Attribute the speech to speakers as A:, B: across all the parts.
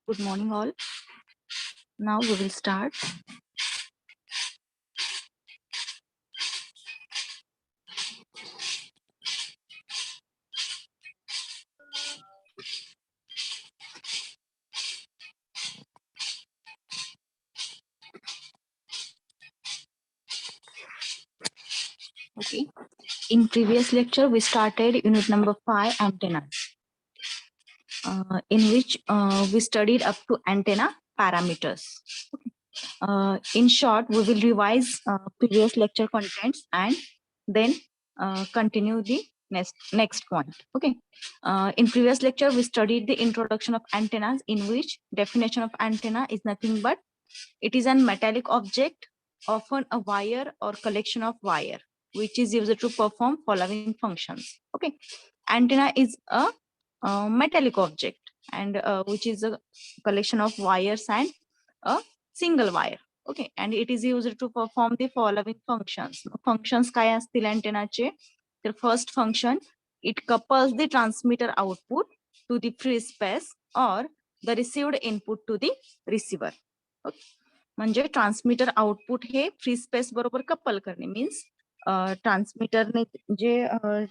A: Good morning, all. Now we will start. Okay. In previous lecture, we started unit number 5, antennas, in which we studied up to antenna parameters. In short, we will revise previous lecture contents and then continue the next point. Okay. In previous lecture, we studied the introduction of antennas, in which definition of antenna is nothing but it is a metallic object, often a wire or collection of wire, which is used to perform following functions. Okay. Antenna is a metallic object and which is a collection of wires and a single wire. Okay, and it is used to perform the following functions. Functions काय असतील antennaचे? The first function, it couples the transmitter output to the free space or the received input to the receiver. Okay. म्हणजे transmitter output हे free space बरोबर couple करणे means ट्रान्समीटरने जे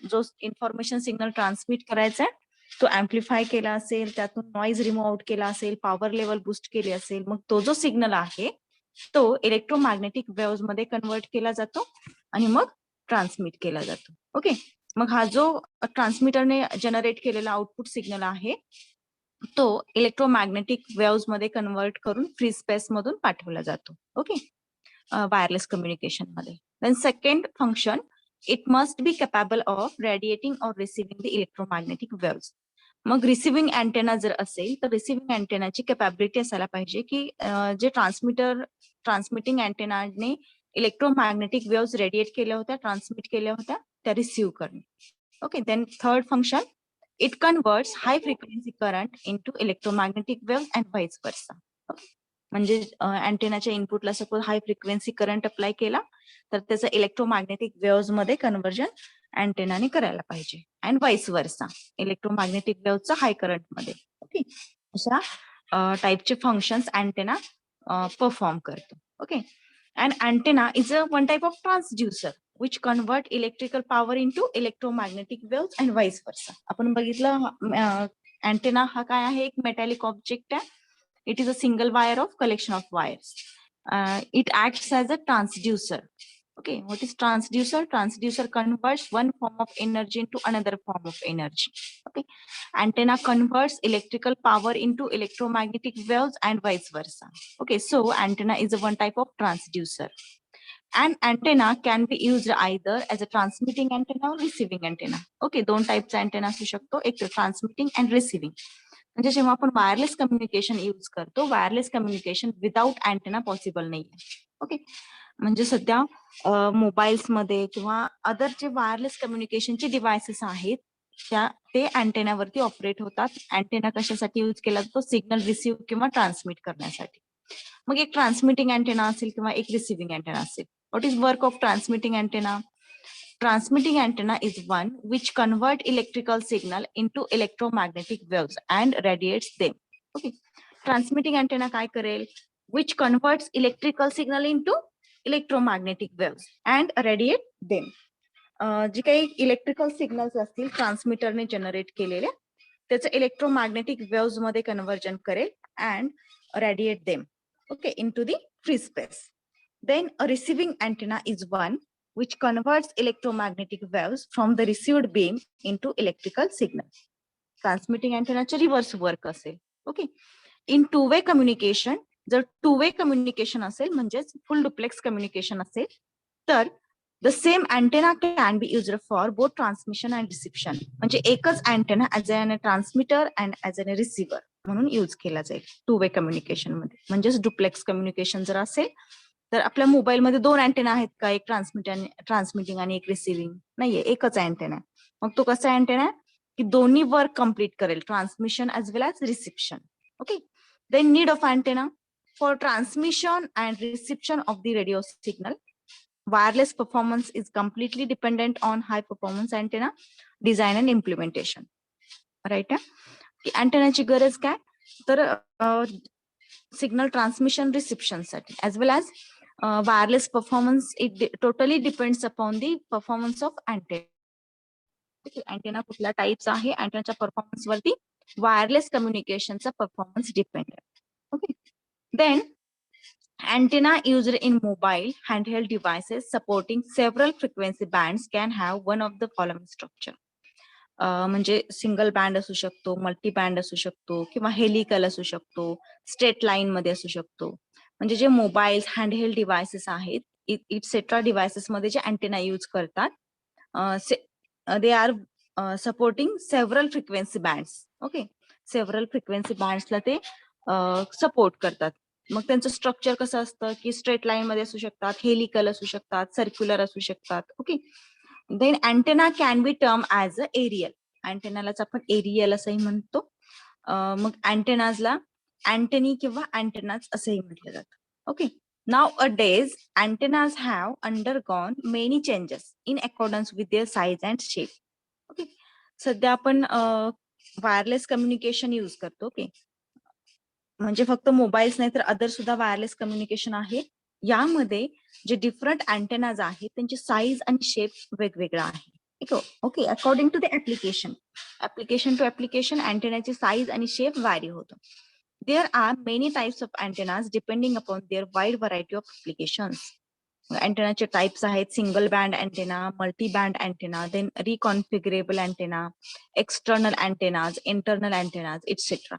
A: जो information signal transmit करायचा आहे तो अँप्लिफाय केला असेल, त्यातून नॉइज रिमूव्ह आउट केला असेल, पॉवर लेवल बूस्ट केली असेल, मग तो जो सिग्नल आहे तो इलेक्ट्रोमॅग्नेटिक वेव्हज मध्ये कन्वर्ट केला जातो आणि मग ट्रान्समिट केला जातो. ओके. मग हा जो ट्रान्समीटरने जनरेट केलेला आउटपुट सिग्नल आहे तो इलेक्ट्रोमॅग्नेटिक वेव्हज मध्ये कन्वर्ट करून फ्री स्पेस मधून पाठवला जातो. ओके. वायरलेस कम्युनिकेशन मध्ये. Then second function, it must be capable of radiating or receiving the electromagnetic waves. मग रिसिव्हिंग अँटेना जर असेल तर रिसिव्हिंग अँटेनाची कॅपॅबिलिटी असायला पाहिजे की जे ट्रान्समिटिंग अँटेनाने इलेक्ट्रोमॅग्नेटिक वेव्हज रेडिएट केल्या होत्या, ट्रान्समिट केल्या होत्या, त्या रिसिव्ह करणे. Okay. Then third function, it converts high frequency current into electromagnetic waves and vice versa. म्हणजे अँटेनाच्या इनपुटला suppose high frequency current apply केला तर त्याचं इलेक्ट्रोमॅग्नेटिक वेव्हज मध्ये कन्व्हर्जन अँटेनाने करायला पाहिजे अँड वाईस वर्सा इलेक्ट्रोमॅग्नेटिक वेव्हचं हाय करंट मध्ये. ओके. अशा टाईपचे फंक्शन्स अँटेना परफॉर्म करतो. Okay. And antenna is a one type of transducer which convert electrical power into electromagnetic waves and vice versa. आपण बघितलं अँटेना हा काय आहे, एक मेटॅलिक ऑब्जेक्ट आहे. It is a single wire of collection of wires. It acts as a transducer. Okay, what is transducer? Transducer converts one form of energy into another form of energy. Okay, antenna converts electrical power into electromagnetic waves and vice versa. Okay, so antenna is a one type of transducer. An antenna can be used either as a transmitting antenna or receiving antenna. Okay, दोन टाइपचा antenna असू शकतो, एक transmitting and receiving. म्हणजे जेव्हा आपण wireless communication use करतो, wireless communication without antenna possible नाहीये. Okay. म्हणजे सध्या मोबाईल्स मध्ये किंवा अदर जे वायरलेस कम्युनिकेशनचे डिव्हायसेस आहेत ते अँटेनावरती ऑपरेट होतात. अँटेना कशासाठी यूज केला जातो? सिग्नल रिसिव्ह किंवा ट्रान्समिट करण्यासाठी. मग एक ट्रान्समिटिंग अँटेना असेल किंवा एक रिसिव्हिंग अँटेना असेल. What is work of transmitting antenna? Transmitting antenna is one which convert electrical signal into electromagnetic waves and radiates them. Okay. Transmitting antenna काय करेल? Which converts electrical signal into electromagnetic waves and radiate them. जे काही electrical signals असतील ट्रान्समीटरने generate केलेले त्याचं electromagnetic waves मध्ये conversion करेल and radiate them. Okay, into the free space. Then a receiving antenna is one which converts electromagnetic waves from the received beam into electrical signal. Transmitting antenna चे reverse work असेल. Okay. In two-way communication, जर two-way communication असेल म्हणजेच full duplex communication असेल तर the same antenna can be used for both transmission and reception. म्हणजे एकच antenna as a transmitter and as a receiver म्हणून यूज केला जाईल two-way communication मध्ये. म्हणजेच duplex communication जर असेल तर आपल्या मोबाईल मध्ये दोन अँटेना आहेत का? एक ट्रान्समिटिंग आणि एक रिसिव्हिंग नाहीये, एकच अँटेना. मग तो कसा अँटेना आहे की दोन्ही वर्क कम्प्लीट करेल, transmission as well as reception. Okay. Then need of antenna for transmission and reception of the radio signal. Wireless performance is completely dependent on high performance antenna design and implementation. Right आहे. अँटेनाची गरज काय? तर signal transmission reception साठी as well as wireless performance, it totally depends upon the performance of antenna. Antenna कुठल्या types आहे, अँटेनाच्या performance वरती wireless कम्युनिकेशनचा performance depend आहे. Okay, then antenna used in mobile handheld devices supporting several frequency bands can have one of the following structure. म्हणजे single band असू शकतो, multi band असू शकतो, किंवा हेलिकल असू शकतो, स्ट्रेट लाईन मध्ये असू शकतो. म्हणजे जे मोबाईल हँडहेल्ड डिव्हायसेस आहेत, इटसेट्रा डिव्हायसेस मध्ये जे अँटेना यूज करतात, they are supporting several frequency bands. Okay, several frequency बँड्सला ते सपोर्ट करतात. मग त्यांचं स्ट्रक्चर कसं असतं की स्ट्रेट लाईन मध्ये असू शकतात, हेलिकल असू शकतात, सर्क्युलर असू शकतात. Okay, then antenna can be term as a aerial. अँटेनालाच आपण एरियल असंही म्हणतो. मग अँटेनाजला अँटेनी किंवा अँटेनाज असंही म्हटलं जातं. Okay, nowadays antennas have undergone many changes in accordance with their size and shape. Okay, सध्या आपण वायरलेस कम्युनिकेशन यूज करतो. ओके, म्हणजे फक्त मोबाईल्स नाही तर अदर सुद्धा वायरलेस कम्युनिकेशन आहे. यामध्ये जे डिफरंट अँटेनाज आहेत त्यांची साईज आणि शेप वेगवेगळा आहे. Okay, according to the application to application अँटेनाची साईज आणि शेप व्हॅरी होतो. There are many types of antennas depending upon their wide variety of applications. अँटेनाचे टाइप्स आहेत single band antenna, multi band antenna, then reconfigurable antenna, external antennas, internal antennas etcetera.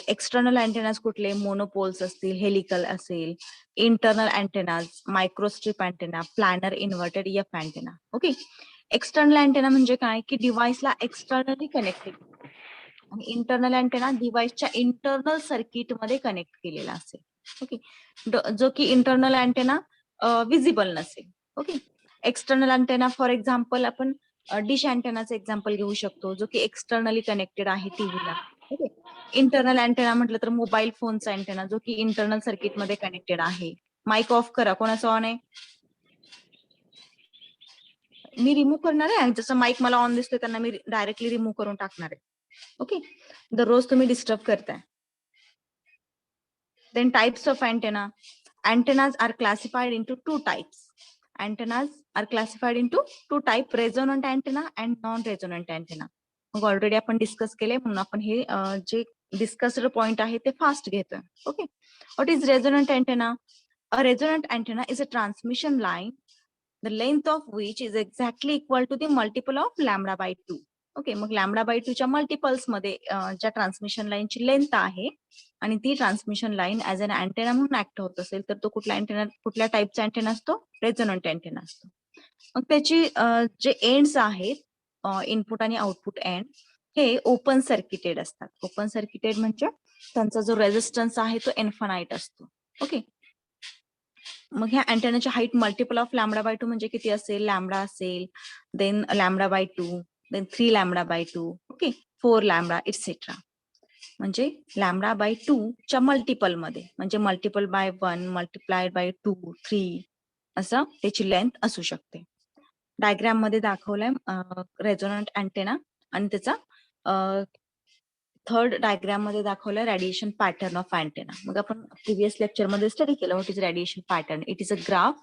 A: External antennas कुठले, monopoles असतील, helical असेल. Internal antennas microstrip antenna, planar inverted F antenna. Okay, external antenna म्हणजे काय की डिव्हाइसला externally connected, आणि internal antenna डिव्हाइसच्या internal circuit मध्ये कनेक्ट केलेला असेल. ओके, जो की इंटरनल अँटेना विजिबल नसेल. Okay, external antenna for example आपण डिश अँटेनाचं एक्झाम्पल घेऊ शकतो, जो की एक्सटर्नली कनेक्टेड आहे टीव्हीला. ओके, इंटरनल अँटेना म्हटलं तर मोबाईल फोनचा अँटेना जो की इंटरनल सर्किट मध्ये कनेक्टेड आहे. माईक ऑफ करा, कोणाचं ऑन आहे? मी रिमूव्ह करणार आहे, जसं माईक मला ऑन दिसतोय त्यांना मी डायरेक्टली रिमूव्ह करून टाकणार आहे. ओके, दररोज तुम्ही डिस्टर्ब करताय. Then types of antenna. Antennas are classified into two types. Antennas are classified into two types, resonant antenna and non-resonant antenna. मग ऑलरेडी आपण डिस्कस केले म्हणून आपण हे जे डिस्कस्ड पॉइंट आहे ते फास्ट घेतोय. Okay, what is resonant antenna? A resonant antenna is a transmission line, the length of which is exactly equal to the multiple of lambda by 2. Okay, मग लॅमडा बाय 2 च्या multiples मध्ये ज्या transmission लाईनची length आहे आणि ती transmission line as an antenna म्हणून act होत असेल तर तो कुठला अँटेना, कुठल्या टाईपचा अँटेना असतो? रेझोनंट अँटेना असतो. मग त्याची जे एंड्स आहेत, इनपुट आणि आउटपुट एंड, हे ओपन सर्किटेड असतात. ओपन सर्किटेड म्हणजे त्यांचा जो रेझिस्टन्स आहे तो इन्फानाइट असतो. ओके, मग ह्या अँटेनाची height multiple of lambda by 2 म्हणजे किती असेल? लॅमडा असेल, then lambda by 2, then 3 lambda by 2, okay, 4 lambda etcetera. म्हणजे लॅमडा बाय 2 च्या मल्टिपल मध्ये, म्हणजे मल्टिपल बाय 1 मल्टिप्लाइड बाय 2, 3 असं त्याची लेंथ असू शकते. डायग्राम मध्ये दाखवलंय रेझोनंट अँटेना आणि त्याचा थर्ड डायग्राम मध्ये दाखवलं रेडिएशन पॅटर्न ऑफ अँटेना. मग आपण प्रिव्हियस लेक्चर मध्ये स्टडी केलं what is radiation pattern. It is a graph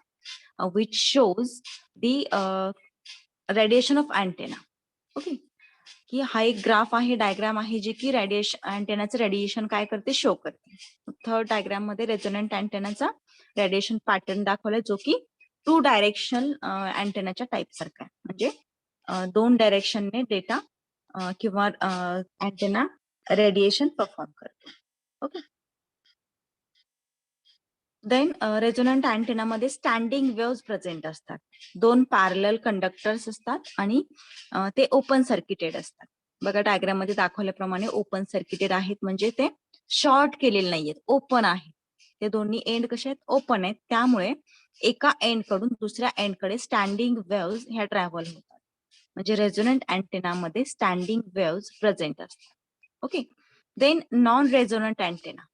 A: which shows the radiation of antenna. Okay, की हा एक ग्राफ आहे, डायग्राम आहे, जे की रेडिएशन अँटेनाचं रेडिएशन काय करते, शो करते. थर्ड डायग्राम मध्ये रेझोनंट अँटेनाचा रेडिएशन पॅटर्न दाखवलाय जो की टू डायरेक्शन अँटेनाच्या टाईप सारखा आहे. म्हणजे दोन डायरेक्शनने डेटा किंवा अँटेना रेडिएशन परफॉर्म करतो. ओके, देन रेझोनंट अँटेना मध्ये स्टँडिंग वेव्स प्रेझेंट असतात. दोन पॅरलल कंडक्टर्स असतात आणि ते ओपन सर्किटेड असतात. बघा डायग्राम मध्ये दाखवल्याप्रमाणे ओपन सर्किटेड आहेत म्हणजे ते शॉर्ट केलेले नाहीयेत, ओपन आहे. ते दोन्ही एंड कसे आहेत? ओपन आहेत. त्यामुळे एका एंड कडून दुसऱ्या एंड कडे स्टँडिंग वेव्स ह्या ट्रॅव्हल होतात. म्हणजे रेझोनंट अँटेना मध्ये स्टँडिंग वेव्स प्रेझेंट असतात. Okay, then non-resonant antenna,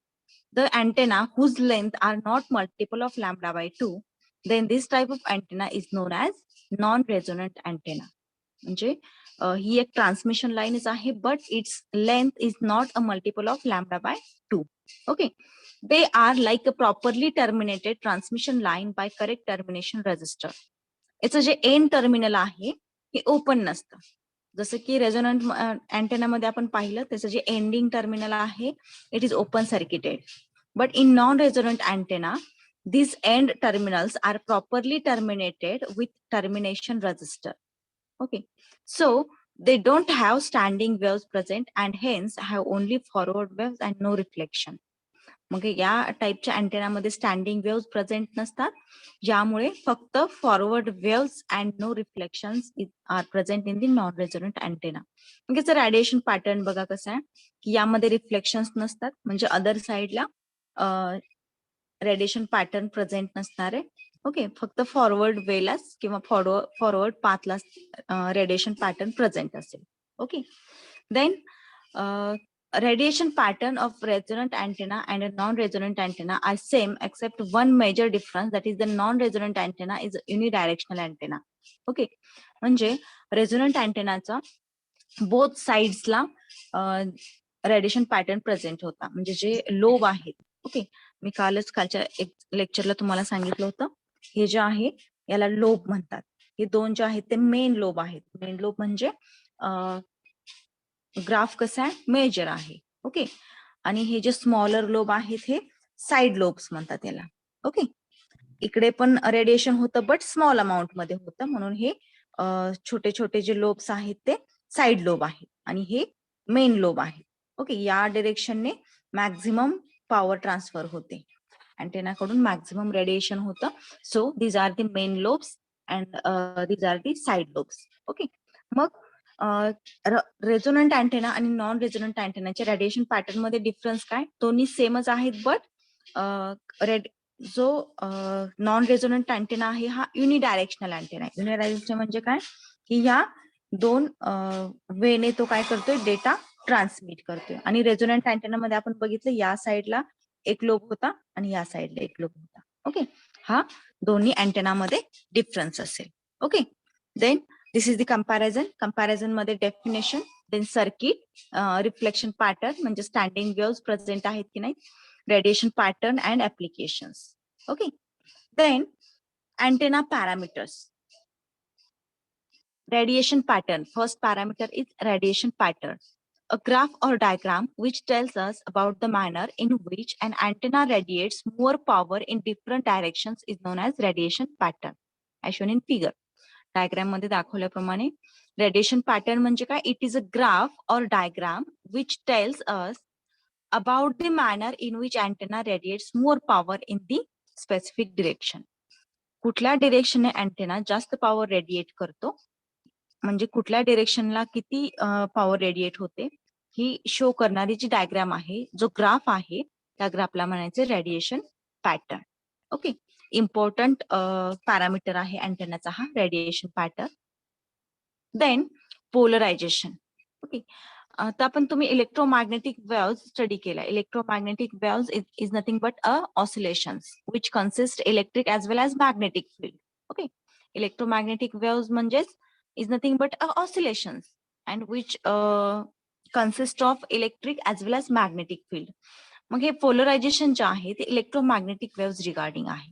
A: the antenna whose length are not multiple of lambda by 2, then this type of antenna is known as non-resonant antenna. म्हणजे ही एक transmission लाईनच आहे, but its length is not a multiple of λ/2. Okay, they are like a properly terminated transmission line by correct termination resistor. याचं जे end terminal आहे हे open नसतं. जसं की रेझोनंट अँटेना मध्ये आपण पाहिलं, त्याचं जे एंडिंग टर्मिनल आहे it is open circuited. But in non resonant antenna these end terminals are properly terminated with termination resistor. Okay, so they don't have standing waves present and hence have only forward waves and no reflection. मग या टाईपच्या अँटेनामध्ये standing waves present नसतात, ज्यामुळे फक्त forward waves and no reflections are present in the non resonant antenna. मग याचं radiation pattern बघा कसं आहे की यामध्ये रिफ्लेक्शन्स नसतात, म्हणजे अदर साइडला रेडिएशन पॅटर्न प्रेझेंट नसणार आहे. ओके, फक्त फॉरवर्ड वेलाच किंवा फॉरवर्ड पाथला रेडिएशन पॅटर्न प्रेझेंट असेल. Okay, then radiation pattern of resonant antenna and a non-resonant antenna are same except one major difference, that is the non-resonant antenna is unidirectional antenna. Okay, म्हणजे resonant अँटेनाचा both साइड्सला radiation pattern present होता, म्हणजे जे lobe आहेत. Okay, मी कालच्या एक लेक्चरला तुम्हाला सांगितलं होतं, हे जे आहे याला लोब म्हणतात. हे दोन जे आहेत ते मेन लोब आहेत. मेन लोब म्हणजे ग्राफ कसा आहे, मेजर आहे. ओके, आणि हे जे स्मॉलर लोब आहेत हे साइड लोब्स म्हणतात याला. ओके, इकडे पण रेडिएशन होतं बट स्मॉल अमाऊंट मध्ये होतं, म्हणून हे छोटे छोटे जे लोब्स आहेत ते साइड लोब आहेत आणि हे मेन लोब आहे. ओके, या डिरेक्शनने मॅक्झिमम पॉवर ट्रान्सफर होते, अँटेनाकडून मॅक्झिमम रेडिएशन होतं. So these are the main lobes and these are the side lobes. Okay, मग रेझोनंट अँटेना आणि नॉन रेझोनंट अँटेनाच्या रेडिएशन पॅटर्न मध्ये डिफरन्स काय? दोन्ही सेमच आहेत, बट जो नॉन रेझोनंट अँटेना आहे हा युनिडायरेक्शनल अँटेना आहे. युनिडायरेक्शनल म्हणजे काय की ह्या दोन वेने तो काय करतोय, डेटा ट्रान्समिट करतोय. आणि रेझोनंट अँटेना मध्ये आपण बघितलं या साइडला एक लोब होता आणि या साइडला एक लोब होता. ओके, हा दोन्ही अँटेना मध्ये डिफरन्स असेल. Okay, then this is the comparison मध्ये definition, then circuit, reflection pattern म्हणजे स्टँडिंग वेव्स प्रेझेंट आहेत की नाही, radiation pattern and applications. Okay, then antenna parameters. Radiation pattern. First parameter is radiation pattern. A graph or diagram which tells us about the manner in which an antenna radiates more power in different directions is known as radiation pattern, as shown in figure. Diagram मध्ये दाखवल्याप्रमाणे radiation pattern म्हणजे काय? It is a graph or diagram which tells us about the manner in which antenna radiates more power in the specific direction. कुठल्या डिरेक्शनने antenna जास्त power radiate करतो, म्हणजे कुठल्या डिरेक्शनला किती पॉवर रेडिएट होते ही शो करणारी जी डायग्राम आहे, जो ग्राफ आहे, त्या ग्राफला म्हणायचे radiation pattern. Okay, important parameter आहे अँटेनाचा हा radiation pattern. Then polarization. Okay, तर आपण तुम्ही इलेक्ट्रोमॅग्नेटिक वेव्स स्टडी केला. Electromagnetic waves is nothing but a oscillations which consist electric as well as magnetic field. Okay, electromagnetic waves म्हणजेच is nothing but a oscillations and which consist of electric as well as magnetic field. मग हे polarization जे आहे ते electromagnetic waves regarding आहे.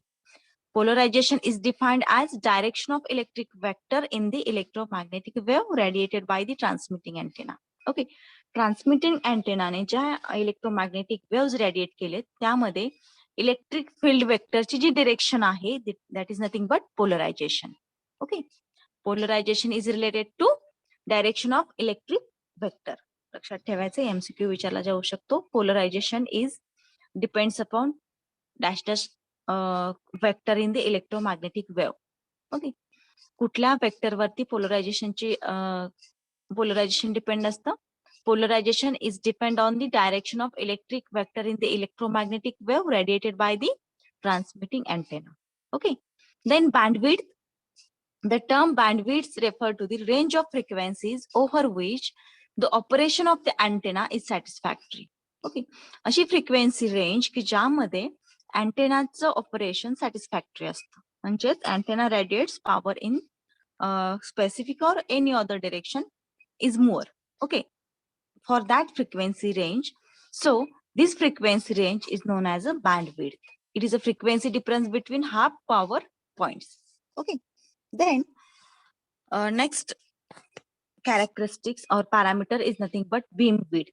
A: Polarization is defined as direction of electric vector in the electromagnetic wave radiated by the transmitting antenna. Okay, transmitting अँटेनाने ज्या electromagnetic waves radiate केले त्यामध्ये इलेक्ट्रिक फील्ड वेक्टरची जी डिरेक्शन आहे that is nothing but polarization. Okay, polarization is related to direction of electric vector. लक्षात ठेवायचं, MCQ विचारला जाऊ शकतो. Polarization is depends upon dash dash vector in the electromagnetic wave. Okay, कुठल्या वेक्टर वरती पोलरायझेशन डिपेंड असतं? Polarization is depend on the direction of electric vector in the electromagnetic wave radiated by the transmitting antenna. Okay, then bandwidth. The term bandwidth refer to the range of frequencies over which the operation of the antenna is satisfactory. Okay, अशी frequency range की ज्यामध्ये अँटेनाचं operation satisfactory असतं, म्हणजेच antenna radiates power in specific or any other direction is more. Okay, for that frequency range. So this frequency range is known as a bandwidth. It is a frequency difference between half power points. Okay, then next characteristics or parameter is nothing but beam width.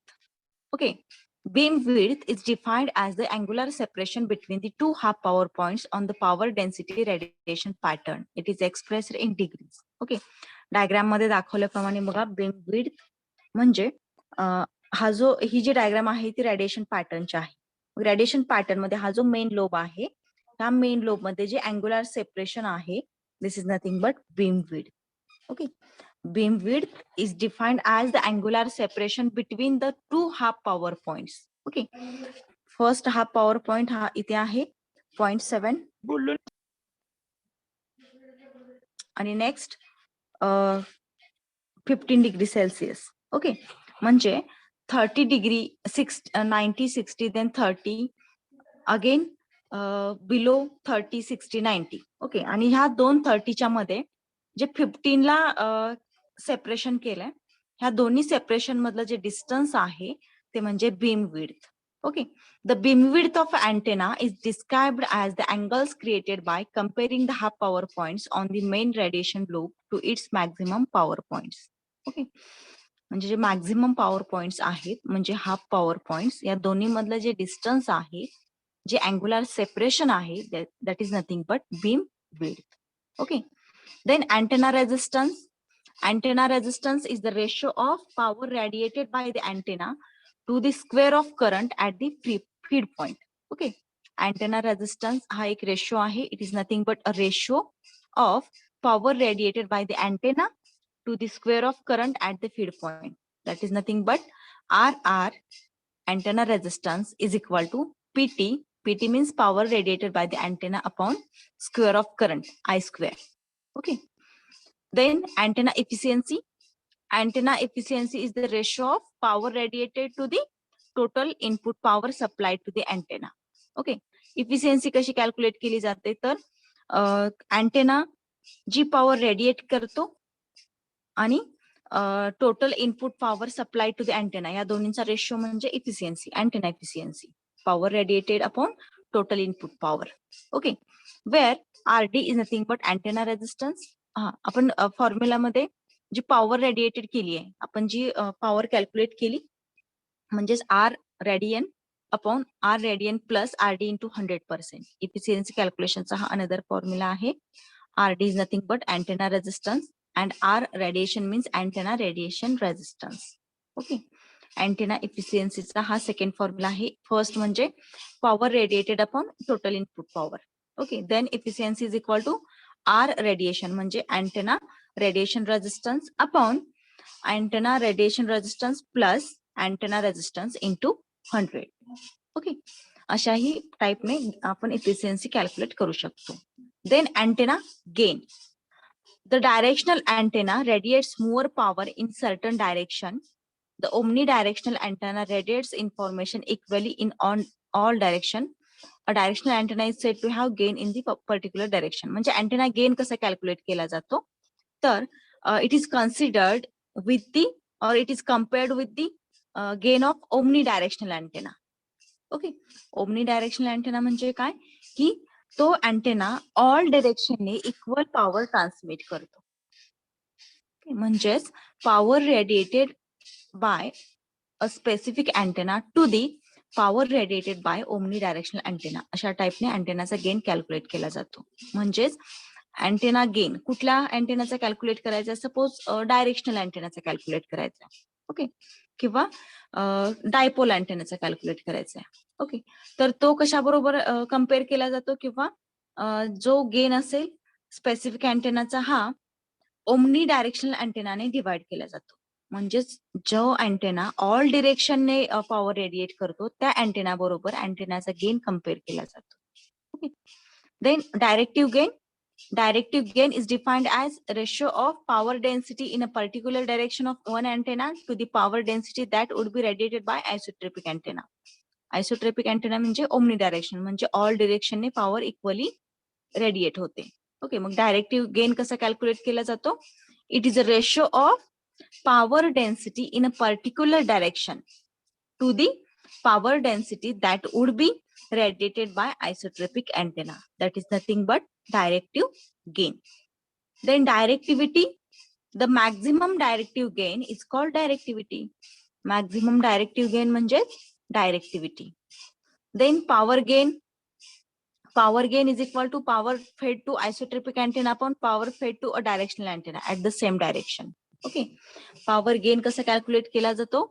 A: Okay, beam width is defined as the angular separation between the two half power points on the power density radiation pattern. It is expressed in degrees. Okay, diagram मध्ये दाखवल्याप्रमाणे बघा beam width म्हणजे हा जो ही जी diagram आहे ती radiation पॅटर्नची आहे. Radiation pattern मध्ये हा जो मेन लोब आहे त्या मेन लोब मध्ये जे अँग्युलर सेपरेशन आहे this is nothing but beam width. Okay, beam width is defined as the angular separation between the two half power points. Okay, first half power point हा इथे आहे 0.7 बोललो आणि नेक्स्ट 15 डिग्री सेल्सिअस. ओके, म्हणजे 30 degree 90 60 then 30 again below 30 60 90. Okay, आणि ह्या दोन 30च्या मध्ये जे 15 ला सेपरेशन केलंय ह्या दोन्ही सेपरेशन मधलं जे डिस्टन्स आहे ते म्हणजे beam width. Okay, the beam width of antenna is described as the angles created by comparing the half power points on the main radiation loop to its maximum power points. Okay, म्हणजे जे maximum power points आहेत म्हणजे half power points या दोन्ही मधलं जे distance आहे जे अँग्युलर सेपरेशन आहे that is nothing but beam width. Okay, then antenna resistance. Antenna resistance is the ratio of power radiated by the antenna to the square of current at the feed point. Okay, antenna resistance हा एक ratio आहे. It is nothing but a ratio of power radiated by the antenna to the square of current at the feed point. That is nothing but RR, antenna resistance, is equal to PT. PT means power radiated by the antenna upon square of current, I square. Okay, then antenna efficiency. Antenna efficiency is the ratio of power radiated to the total input power supplied to the antenna. Okay, efficiency कशी calculate केली जाते तर antenna जी power radiate करतो आणि total input power supply to the antenna या दोन्हींचा ratio म्हणजे efficiency, antenna efficiency, power radiated upon total input power. Okay, where R D is nothing but antenna resistance. हा, आपण फॉर्म्युलामध्ये जी पॉवर रेडिएटेड केली आहे आपण जी पॉवर कॅल्क्युलेट केली म्हणजेच R radian upon R radian plus R D into 100%. Efficiency कॅल्क्युलेशनचा हा another formula आहे. R D is nothing but antenna resistance and R radiation means antenna radiation resistance. Okay, antenna efficiency चा हा second formula आहे. First म्हणजे power radiated upon total input power. Okay, then efficiency is equal to R radiation म्हणजे antenna radiation resistance upon antenna radiation resistance plus antenna resistance into 100. Okay, अशाही टाइपने आपण efficiency calculate करू शकतो. Then antenna gain. The directional antenna radiates more power in certain direction. The omnidirectional antenna radiates information equally in all direction. A directional antenna is said to have gain in the particular direction. म्हणजे antenna gain कसा calculate केला जातो तर it is considered with the or it is compared with the gain of omnidirectional antenna. Okay, omnidirectional antenna म्हणजे काय की तो antenna all डायरेक्शनने इक्वल पॉवर ट्रान्समिट करतो. म्हणजेच power radiated by a specific antenna to the power radiated by omni directional antenna अशा टाइपने अँटेनाचा gain calculate केला जातो. म्हणजेच अँटेना गेन कुठल्या अँटेनाचा कॅल्क्युलेट करायचा, सपोज डायरेक्शनल अँटेनाचा कॅल्क्युलेट करायचा. ओके, किंवा डायपोल अँटेनाचा कॅल्क्युलेट करायचा आहे. ओके, तर तो कशा बरोबर कम्पेअर केला जातो किंवा जो गेन असेल स्पेसिफिक अँटेनाचा हा ओमनी डायरेक्शनल अँटेनाने डिवाइड केला जातो. म्हणजेच जो अँटेना ऑल डिरेक्शनने पॉवर रेडिएट करतो त्या अँटेना बरोबर अँटेनाचा गेन कम्पेअर केला जातो. Okay, then directive gain. Directive gain is defined as ratio of power density in a particular direction of one antenna to the power density that would be radiated by isotropic antenna. Isotropic antenna म्हणजे omnidirectional म्हणजे all direction ने power equally radiate होते. Okay, मग directive gain कसा calculate केला जातो? It is a ratio of power density in a particular direction to the power density that would be radiated by isotropic antenna. That is nothing but directive gain. Then directivity, the maximum directive gain is called directivity. Maximum directive gain म्हणजेच directivity. Then power gain is equal to power fed to isotropic antenna upon power fed to a directional antenna at the same direction. Okay, power gain कसा calculate केला जातो?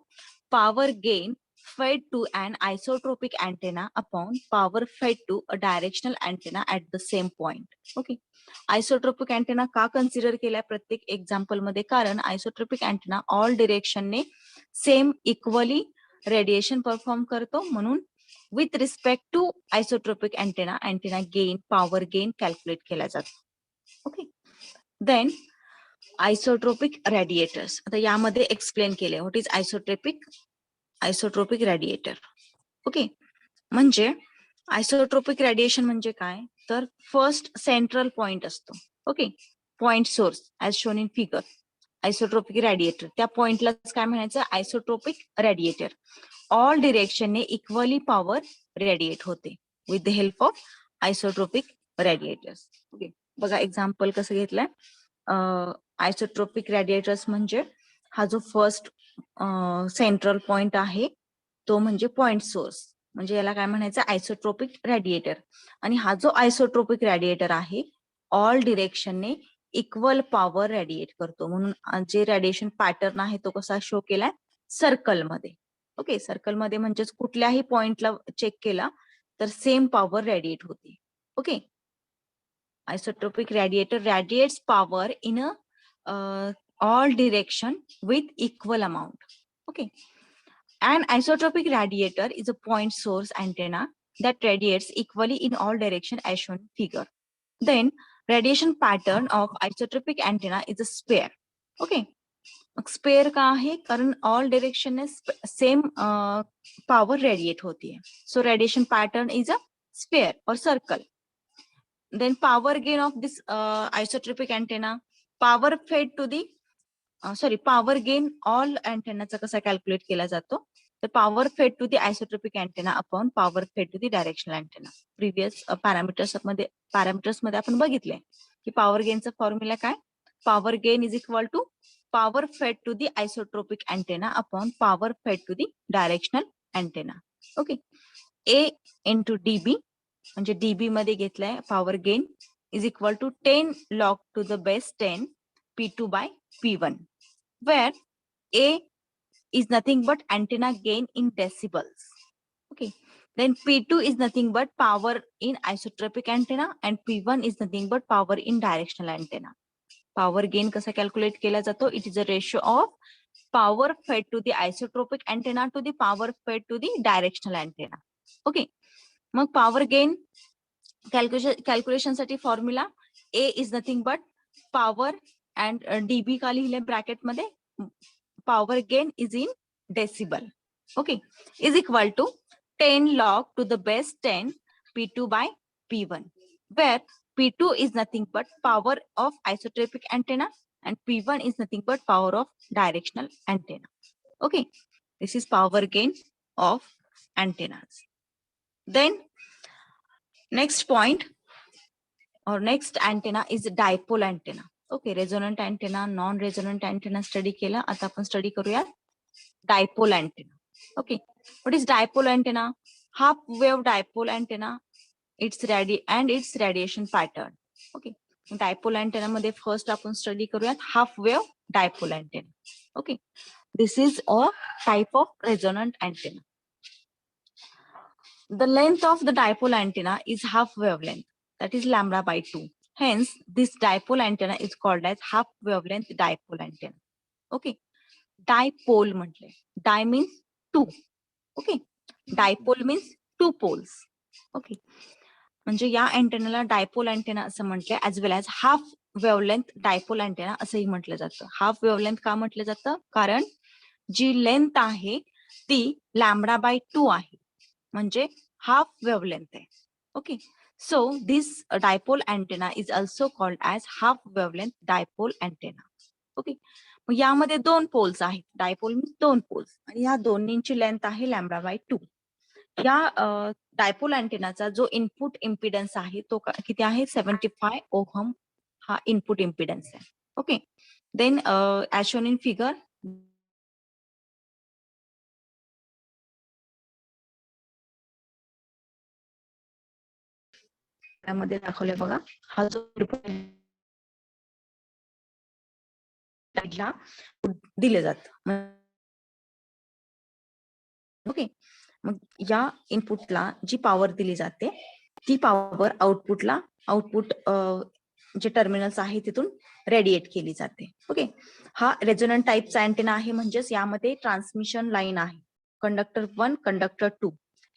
A: Power gain fed to an isotropic antenna upon power fed to a directional antenna at the same point. Okay, isotropic antenna का consider केलाय प्रत्येक example मध्ये? कारण isotropic antenna all direction ने same equally radiation perform करतो, म्हणून with respect to isotropic antenna gain, power gain calculate केला जातो. Okay, then isotropic radiators. आता यामध्ये एक्सप्लेन केले what is isotropic radiator. Okay, म्हणजे आयसोट्रोपिक रेडिएशन म्हणजे काय? तर फर्स्ट सेंट्रल पॉइंट असतो. Okay, point source as shown in figure. Isotropic radiator त्या पॉइंटलाच काय म्हणायचं? Isotropic radiator. ऑल डिरेक्शनने इक्वली पॉवर रेडिएट होते with the help of isotropic radiators. Okay, बघा एक्झाम्पल कसं घेतलंय. आयसोट्रोपिक रॅडिएटर्स म्हणजे हा जो फर्स्ट सेंट्रल पॉइंट आहे तो म्हणजे पॉइंट सोर्स, म्हणजे याला काय म्हणायचं? आयसोट्रोपिक रॅडिएटर. आणि हा जो आयसोट्रोपिक रॅडिएटर आहे ऑल डिरेक्शनने इक्वल पॉवर रेडिएट करतो, म्हणून जे रेडिएशन पॅटर्न आहे तो कसा शो केलाय? सर्कल मध्ये. ओके, सर्कल मध्ये म्हणजेच कुठल्याही पॉइंटला चेक केला तर सेम पॉवर रेडिएट होते. Okay, isotropic radiator radiates power in a all direction with equal amount. Okay, an isotropic radiator is a point source antenna that radiates equally in all direction as shown in figure. Then radiation pattern of isotropic antenna is a sphere. Okay, spare का आहे? कारण all direction ने same power radiate होती है. So radiation pattern is a spare और circle. Then power gain of this isotropic antenna, power fed to the power gain all antenna चा कसा calculate केला जातो? तर power fed to the isotropic antenna upon power fed to the directional antenna. Previous parameters मध्ये आपण बघितले की power गेनचा फॉर्म्युला काय? Power gain is equal to power fed to the isotropic antenna upon power fed to the directional antenna. Okay, A into dB म्हणजे dB मध्ये घेतलाय power gain is equal to 10 log to the base 10 P2 by P1, where A is nothing but antenna gain in decibels. Okay, then P2 is nothing but power in isotropic antenna and P1 is nothing but power in directional antenna. Power gain कसा calculate केला जातो? It is a ratio of power fed to the isotropic antenna to the power fed to the directional antenna. Okay, मग power gain calculation साठी formula A is nothing but power and dB का लिहिले bracket मध्ये? power gain is in decibel. Okay, is equal to 10 log to the base 10 P2 by P1, where P2 is nothing but power of isotropic antenna and P1 is nothing but power of directional antenna. Okay, this is power gain of antennas. Then next point or next antenna is dipole antenna. Okay, resonant antenna, non-resonant antenna study केला. आता आपण study करूया dipole antenna. Okay, what is dipole antenna? Half wave dipole antenna. Its radiation pattern. Okay, dipole antenna मध्ये first आपण study करूयात half wave dipole antenna. Okay, this is a type of resonant antenna. The length of the dipole antenna is half wavelength, that is lambda by 2. Hence, this dipole antenna is called as half wavelength dipole antenna. Okay, dipole म्हटले. Di means two. Okay, dipole means two poles. Okay, म्हणजे या अँटेनाला dipole antenna असं म्हटलंय, as well as half wavelength dipole antenna असंही म्हटलं जातं. Half wavelength का म्हटलं जातं? कारण जी लेंथ आहे ती लॅम्बडा बाय 2 आहे, म्हणजे हाफ वेवलेंथ आहे. Okay, So this dipole antenna is also called as half wavelength dipole antenna. Okay, मग यामध्ये दोन पोल्स आहेत. डायपोल मीन्स दोन पोल्स आणि या दोन्हींची लेंथ आहे λ/2. या डायपोल अँटेनाचा जो इनपुट इम्पिडन्स आहे तो किती आहे 75 ओहम हा इनपुट इम्पिडन्स आहे. Okay, then as shown in figure त्यामध्ये दाखवले बघा, हा जो दिले जात. ओके, मग या इनपुटला जी पॉवर दिली जाते ती पॉवर आउटपुट जे टर्मिनल्स आहे तिथून रेडिएट केली जाते. ओके, हा रेझोनंट टाईपचा अँटेना आहे, म्हणजेच यामध्ये ट्रान्समिशन लाईन आहे. कंडक्टर 1 कंडक्टर 2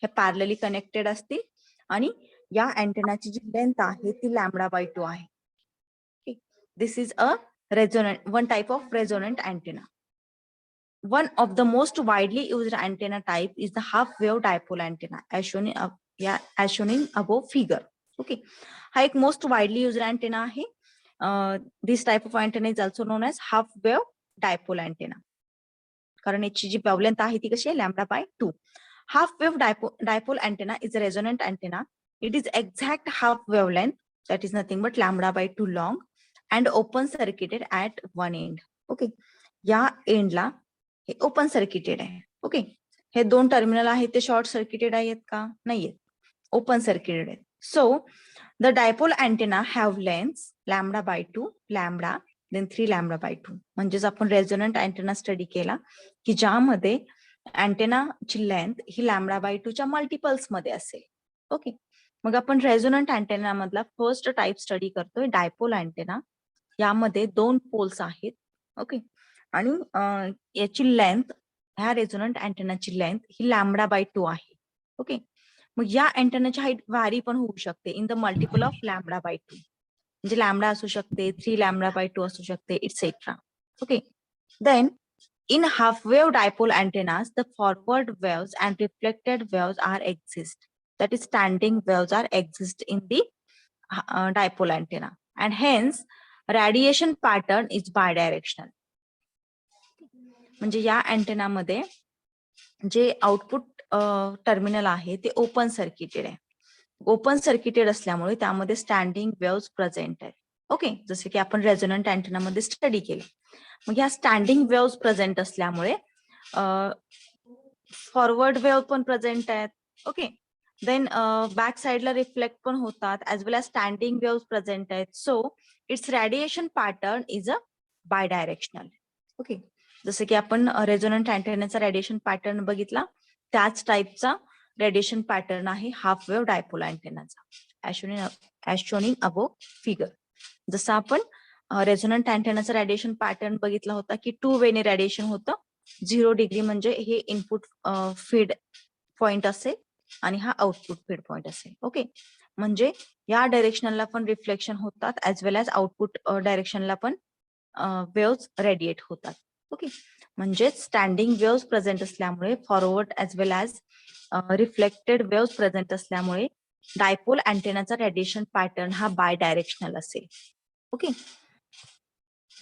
A: हे पॅरलली कनेक्टेड असतील आणि या अँटेनाची जी लेंथ आहे ती λ/2 आहे. This is a resonant one type of resonant antenna. One of the most widely used antenna type is the half-wave dipole antenna, as shown in above figure. Okay, हा एक most widely used antenna आहे. This type of antenna is also known as half-wave dipole antenna. कारण याची जी wavelength आहे ती कशी आहे λ/2. Half-wave dipole antenna is a resonant antenna. It is exact half wavelength, that is nothing but λ/2 long and open circuited at one end. Okay, या एंडला हे open circuited आहे. ओके, हे दोन टर्मिनल आहेत ते शॉर्ट सर्किटेड आहेत का? नाहीयेत, ओपन सर्किटेड आहेत. So the dipole antenna have lengths λ/2 lambda then 3 λ/2. म्हणजेच आपण रेझोनंट अँटेना स्टडी केला की ज्यामध्ये अँटेनाची लेंथ ही λ/2च्या मल्टिपल्स मध्ये असेल. ओके, मग आपण रेझोनंट अँटेना मधला फर्स्ट टाइप स्टडी करतोय डायपोल अँटेना. यामध्ये दोन पोल्स आहेत. ओके, आणि याची लेंथ, ह्या रेझोनंट अँटेनाची लेंथ ही λ/2 आहे. ओके, मग या अँटेनाची हाईट व्हॅरी पण होऊ शकते इन द मल्टिपल ऑफ λ/2. म्हणजे लॅम्बडा असू शकते, 3 λ/2 असू शकते, etcetera. Okay, then in half-wave dipole antennas, the forward waves and reflected waves are exist. That is, standing waves are exist in the dipole antenna, and hence radiation pattern is bidirectional. म्हणजे या अँटेनामध्ये जे output terminal आहे ते open circuited आहे. Open circuited असल्यामुळे त्यामध्ये standing waves present आहेत. Okay, जसे की आपण रेझोनंट अँटेनामध्ये स्टडी केलं. मग या स्टँडिंग वेव्स प्रेझेंट असल्यामुळे फॉरवर्ड वेव्ह पण प्रेझेंट आहेत. ओके, देन बॅक साइडला रिफ्लेक्ट पण होतात, as well age standing waves present आहेत. So it's radiation pattern is a bidirectional. Okay, जसं की आपण रेझोनंट अँटेनाचा रेडिएशन पॅटर्न बघितला, त्याच टाईपचा रेडिएशन पॅटर्न आहे हाफ वेव्ह डायपोल अँटेनाचा, as shown in above figure. जसं आपण रेझोनंट अँटेनाचा रेडिएशन पॅटर्न बघितला होता की 2 वेने रेडिएशन होतं. 0 डिग्री म्हणजे हे इनपुट फीड पॉइंट असेल आणि हा आउटपुट फीड पॉइंट असेल. ओके, म्हणजे या डायरेक्शनला पण रिफ्लेक्शन होतात, ऍज वेल एज आउटपुट डायरेक्शनला पण वेव्स रेडिएट होतात. ओके, म्हणजे स्टँडिंग वेव्स प्रेझेंट असल्यामुळे forward as well as reflected waves present असल्यामुळे डायपोल अँटेनाचा रेडिएशन पॅटर्न हा बाय डायरेक्शनल असेल. Okay,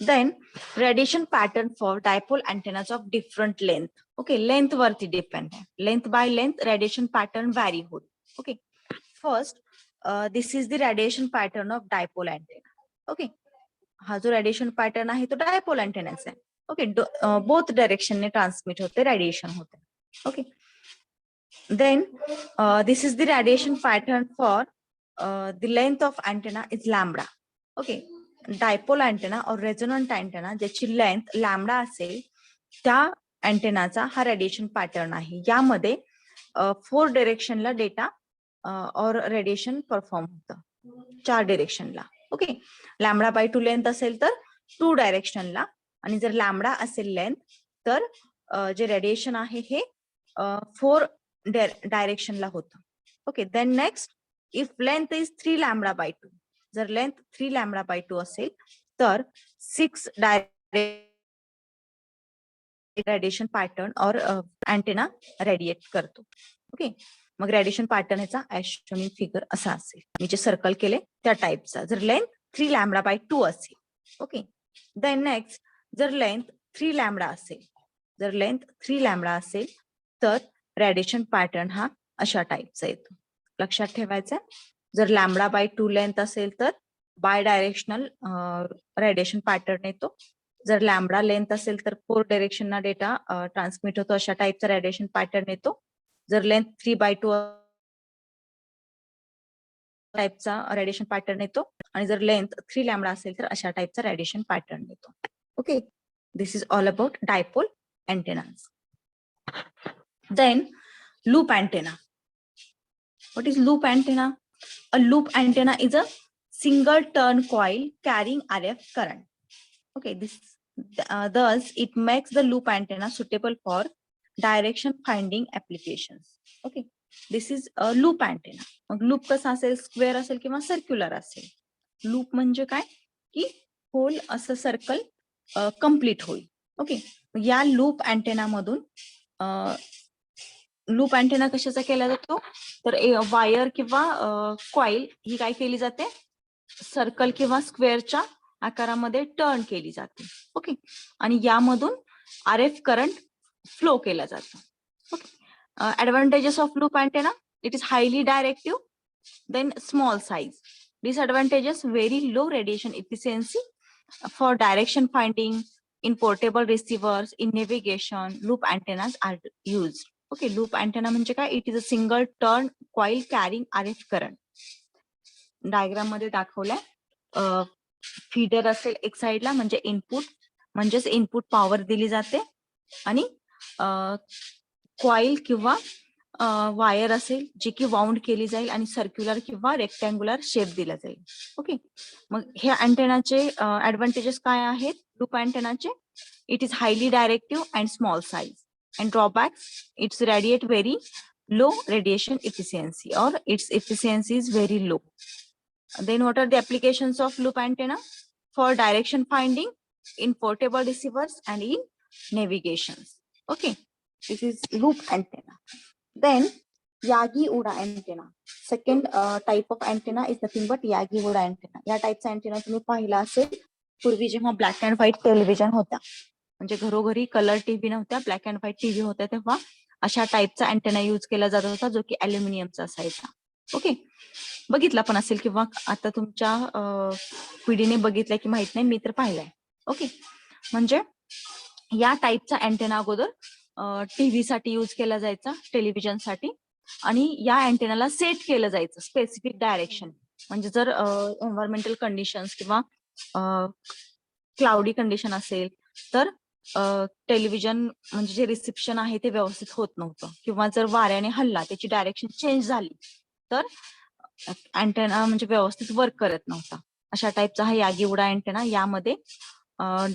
A: then radiation pattern for dipole antennas of different length. Okay, length वरती डिपेंड आहे. Length by length radiation pattern vary होत. Okay, first this is the radiation pattern of dipole antenna. Okay, हा जो radiation pattern आहे तो dipole अँटेनाचा आहे. Okay, both डायरेक्शनने ट्रान्समिट होते, रेडिएशन होते. Okay, then this is the radiation pattern for the length of antenna is lambda. Okay, dipole antenna or resonant antenna ज्याची लेंथ लॅम्बडा असेल त्या अँटेनाचा हा रेडिएशन पॅटर्न आहे. यामध्ये 4 डायरेक्शनला डेटा और रेडिएशन परफॉर्म होतं, 4 डायरेक्शनला. ओके, λ/2 लेंथ असेल तर 2 डायरेक्शनला, आणि जर लॅम्बडा असेल लेंथ तर जे रेडिएशन आहे हे 4 डायरेक्शनला होतं. Okay, then next, if length is 3 λ/2, जर लेंथ 3 λ/2 असेल तर 6 radiation pattern or antenna radiate करतो. ओके, मग रेडिएशन पॅटर्न ह्याचा ऍज शोन इन फिगर असा असेल. मी जे सर्कल केले त्या टाईपचा. जर लेंथ 3 λ/2 असेल. ओके. देन नेक्स्ट जर लेंथ 3 λ असेल, जर लेंथ 3 λ असेल तर रेडिएशन पॅटर्न हा अशा टाईपचा येतो. लक्षात ठेवायचं. जर λ/2 लेंथ असेल तर बाय डायरेक्शनल रेडिएशन पॅटर्न येतो. जर लॅम्बडा लेंथ असेल तर 4 डायरेक्शनना डेटा ट्रान्समिट होतो, अशा टाईपचा रेडिएशन पॅटर्न येतो. जर लेंथ 3/2 टाईपचा रेडिएशन पॅटर्न येतो आणि जर लेंथ 3 λ असेल तर अशा टाईपचा रेडिएशन पॅटर्न येतो. Okay. This is all about dipole antennas. Then loop antenna. What is loop antenna? A loop antenna is a single turn coil carrying RF current. Okay, thus it makes the loop antenna suitable for direction finding applications. Okay, this is a loop antenna. मग loop कसा असेल, square असेल किंवा circular असेल. Loop म्हणजे काय की hole असं सर्कल कंप्लीट होईल. ओके. या लूप अँटेना मधून लूप अँटेना कशाचा केला जातो तर वायर किंवा कॉईल ही काय केली जाते, सर्कल किंवा स्क्वेअरच्या आकारामध्ये टर्न केली जाते. ओके. आणि यामधून RF करंट फ्लो केला जातो. Okay. Advantages of loop antenna, it is highly directive, then small size. Disadvantages, very low radiation efficiency for direction finding in portable receivers, in navigation loop antennas are used. Okay. Loop antenna म्हणजे काय, it is a single turn coil carrying RF current. Diagram मध्ये दाखवलंय. Feeder असेल एक साइडला म्हणजे input, म्हणजेच input power दिली जाते आणि कॉईल किंवा वायर असेल जी की वाउंड केली जाईल आणि सर्क्युलर किंवा रेक्टँग्युलर शेप दिला जाईल. ओके. मग हे अँटेनाचे ऍडव्हान्टेजेस काय आहेत लूप अँटेनाचे, it is highly directive and small size. And drawbacks, it's radiate very low radiation efficiency or its efficiency is very low. Then what are the applications of loop antenna? For direction finding, in portable receivers and in navigations. Okay, this is loop antenna. Then Yagi-Uda antenna. Second type of antenna is nothing but Yagi-Uda antenna. या टाईपचा antenna तुम्ही पाहिला असेल पूर्वी जेव्हा black and white television होता, म्हणजे घरोघरी कलर टीव्ही नव्हत्या, ब्लॅक अँड व्हाईट टीव्ही होत्या, तेव्हा अशा टाईपचा अँटेना यूज केला जात होता जो की अल्युमिनियमचा असायचा. ओके. बघितला पण असेल किंवा आता तुमच्या पिढीने बघितलंय की माहित नाही, मी तर पाहिलंय. ओके. म्हणजे या टाईपचा अँटेना अगोदर टीव्ही साठी यूज केला जायचा, टेलिव्हिजन साठी, आणि या अँटेनाला सेट केलं जायचं स्पेसिफिक डायरेक्शन. म्हणजे जर एन्व्हायरमेंटल कंडिशन्स किंवा क्लाउडी कंडिशन असेल तर टेलिव्हिजन म्हणजे जे रिसेप्शन आहे ते व्यवस्थित होत नव्हतं, किंवा जर वाऱ्याने हल्ला त्याची डायरेक्शन चेंज झाली तर अँटेना म्हणजे व्यवस्थित वर्क करत नव्हता. अशा टाईपचा हा यागी-उडा अँटेना. यामध्ये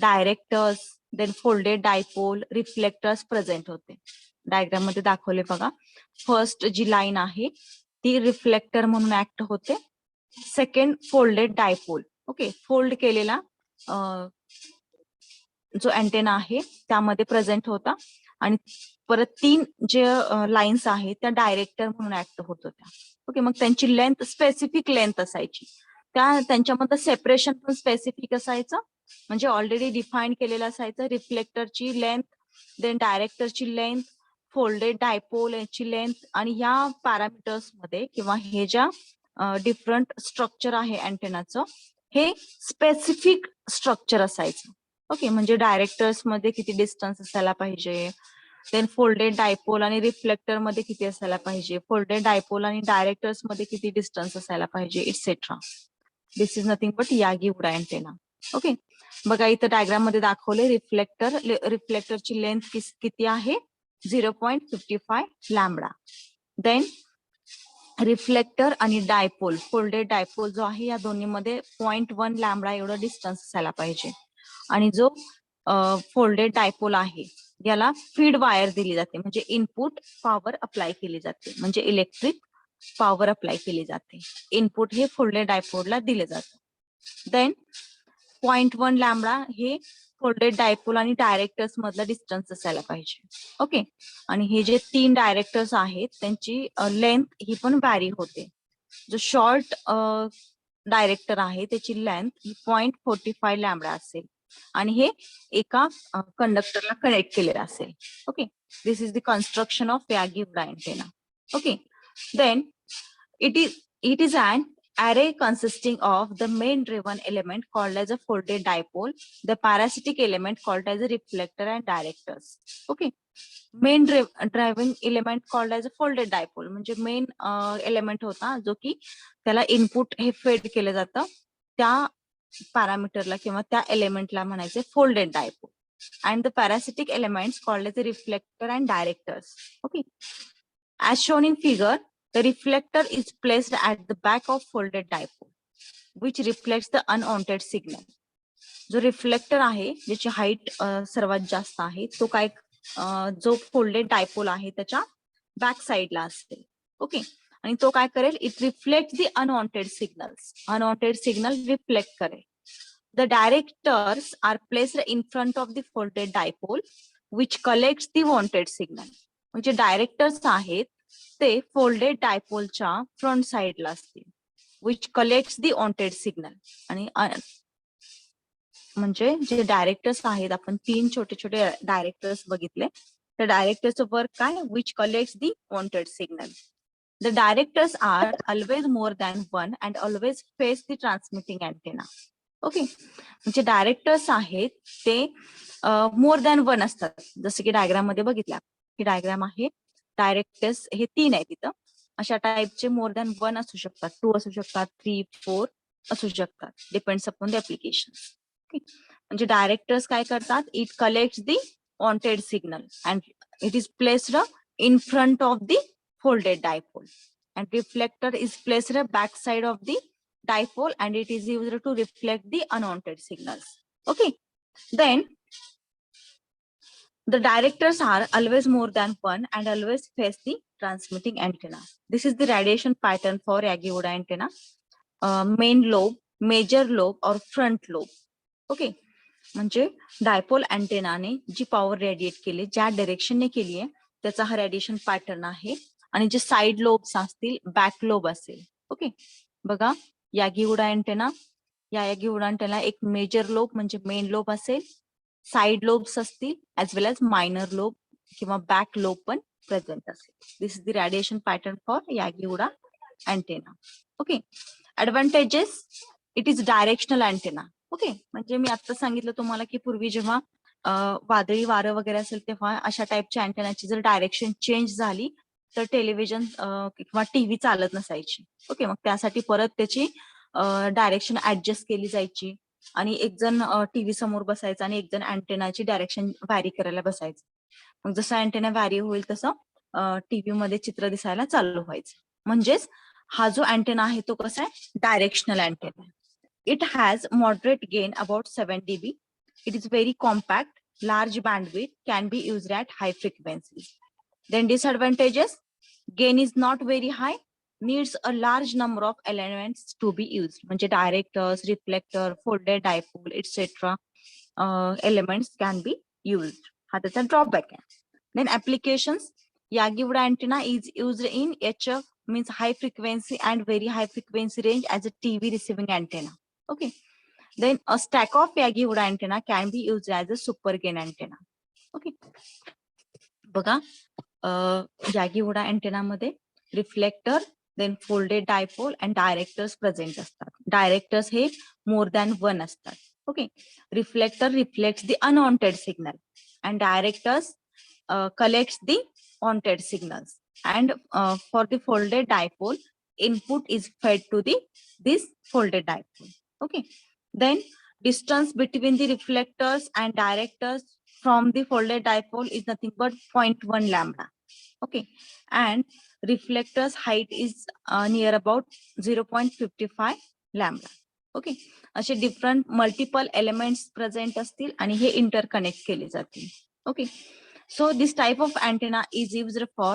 A: directors, then folded dipole, reflectors present होते. डायग्राम मध्ये दाखवले बघा. फर्स्ट जी लाईन आहे ती रिफ्लेक्टर म्हणून ऍक्ट होते. Second folded dipole. Okay. Fold केलेला जो अँटेना आहे त्यामध्ये प्रेझेंट होता, आणि परत 3 जे लाईन्स आहेत त्या डायरेक्टर म्हणून ऍक्ट होत होत्या. ओके. मग त्यांची लेंथ स्पेसिफिक लेंथ असायची, त्यांच्यामध्ये सेपरेशन पण स्पेसिफिक असायचं, म्हणजे ऑलरेडी डिफाईन केलेलं असायचं. रिफ्लेक्टरची लेंथ, देन डायरेक्टरची लेंथ, फोल्डेड डायपोल याची लेंथ, आणि ह्या पॅरामीटर्स मध्ये किंवा हे ज्या डिफरंट स्ट्रक्चर आहे अँटेनाचं हे स्पेसिफिक स्ट्रक्चर असायचं. ओके. म्हणजे डायरेक्टर्स मध्ये किती डिस्टन्स असायला पाहिजे, देन फोल्डेड डायपोल आणि रिफ्लेक्टर मध्ये किती असायला पाहिजे, फोल्डेड डायपोल आणि डायरेक्टर्स मध्ये किती डिस्टन्स असायला पाहिजे, etcetera. This is nothing but Yagi Uda antenna. Okay. बघा इथं डायग्राम मध्ये दाखवले रिफ्लेक्टरची लेंथ किती आहे, 0.55 लॅम्बडा. देन रिफ्लेक्टर आणि डायपोल, फोल्डेड डायपोल जो आहे या दोन्हीमध्ये 0.1 लॅम्बडा एवढं डिस्टन्स असायला पाहिजे. आणि जो फोल्डेड डायपोल आहे याला फीड वायर दिली जाते, म्हणजे इनपुट पॉवर अप्लाय केली जाते, म्हणजे इलेक्ट्रिक पॉवर अप्लाय केली जाते. इनपुट हे फोल्डेड डायपोलला दिले जाते. देन 0.1 लॅम्बडा हे फोल्डेड डायपोल आणि डायरेक्टर्स मधला डिस्टन्स असायला पाहिजे. ओके. आणि हे जे 3 डायरेक्टर्स आहेत त्यांची लेंथ ही पण व्हॅरी होते. जो शॉर्ट डायरेक्टर आहे त्याची लेंथ ही 0.45 लॅम्बडा असेल आणि हे एका कंडक्टरला कनेक्ट केलेलं असेल. Okay. This is the construction of Yagi Uda antenna. Okay. Then it is an array consisting of the main driven element called as a folded dipole, the parasitic element called as a reflector and directors. Okay. Main driving element called as a folded dipole म्हणजे main element होता जो की त्याला input हे फेड केलं जातं त्या पॅरामीटरला किंवा त्या एलिमेंटला म्हणायचे folded dipole. And the parasitic elements called as a reflector and directors. Okay. As shown in figure, the reflector is placed at the back of folded dipole, which reflects the unwanted signal. जो reflector आहे ज्याची height सर्वात जास्त आहे तो काय जो folded dipole आहे त्याच्या बॅक साइडला असेल. ओके. आणि तो काय करेल it reflect the unwanted signals. Unwanted signal reflect करेल. The directors are placed in front of the folded dipole which collects the wanted signal. म्हणजे डायरेक्टर्स आहेत ते फोल्डेड डायपोलच्या फ्रंट साइडला असतील which collects the wanted signal. आणि म्हणजे जे डायरेक्टर्स आहेत आपण 3 छोटे छोटे डायरेक्टर्स बघितले. तर डायरेक्टरचं वर्क काय which collects the wanted signal. The directors are always more than 1 and always face the transmitting antenna. Okay. म्हणजे डायरेक्टर्स आहेत ते मोर दॅन 1 असतात. जसं की डायग्राम मध्ये बघितल्या ही डायग्राम आहे. डायरेक्टर्स हे 3 आहेत तिथं. अशा टाईपचे मोर दॅन 1 असू शकतात, 2 असू शकतात, 3, 4 असू शकतात. Depends upon the application. म्हणजे डायरेक्टर्स काय करतात it collects the wanted signal and it is placed in front of the folded dipole and reflector is placed back side of the dipole and it is used to reflect the unwanted signals. Okay. Then the directors are always more than 1 and always face the transmitting antenna. This is the radiation pattern for Yagi-Uda antenna. Main lobe, major lobe or front lobe. Okay. म्हणजे dipole अँटेनाने जी power radiate केली ज्या डायरेक्शनने केली आहे त्याचा हा radiation pattern आहे. आणि जे साइड लोब्स असतील बॅक लोब असेल. ओके. बघा यागी-उडा अँटेना, या यागी-उडा अँटेना एक मेजर लोब म्हणजे मेन लोब असेल, साइड लोब्स असतील as well as minor lobe किंवा बॅक लोब पण प्रेझेंट असेल. This is the radiation pattern for Yagi Uda antenna. Okay. Advantages it is directional antenna. Okay. म्हणजे मी आता सांगितलं तुम्हाला की पूर्वी जेव्हा वादळी वारं वगैरे असेल तेव्हा अशा टाईपच्या अँटेनाची जर डायरेक्शन चेंज झाली तर टेलिव्हिजन किंवा टीव्ही चालत नसायची. ओके. मग त्यासाठी परत त्याची डायरेक्शन ऍडजस्ट केली जायची आणि एक जण टीव्ही समोर बसायचा आणि एक जण अँटेनाची डायरेक्शन व्हॅरी करायला बसायचं. मग जसं अँटेना व्हॅरी होईल तसं टीव्ही मध्ये चित्र दिसायला चालू व्हायचं. म्हणजेच हा जो अँटेना आहे तो कसा आहे directional antenna. It has moderate gain about 7 dB. It is very compact, large bandwidth, can be used at high frequencies. Then disadvantages, gain is not very high, needs a large number of elements to be used. म्हणजे directors, reflector, folded dipole, etc. Elements can be used. हा त्याचा drawback आहे. Then applications, Yagi-Uda antenna is used in HF means high frequency and very high frequency range as a TV receiving antenna. Okay. Then a stack of Yagi-Uda antenna can be used as a super gain antenna. Okay. बघा Yagi Uda antenna मध्ये reflector, then folded dipole and directors present असतात. Directors हे more than 1 असतात. Okay. Reflector reflects the unwanted signal and directors collects the wanted signals and for the folded dipole input is fed to this folded dipole. Okay. Then distance between the reflectors and directors from the folded dipole is nothing but 0.1 lambda. Okay. And reflectors height is near about 0.55 lambda. Okay. असे different multiple elements present असतील आणि हे interconnect केले जातील. Okay. So this type of antenna is used for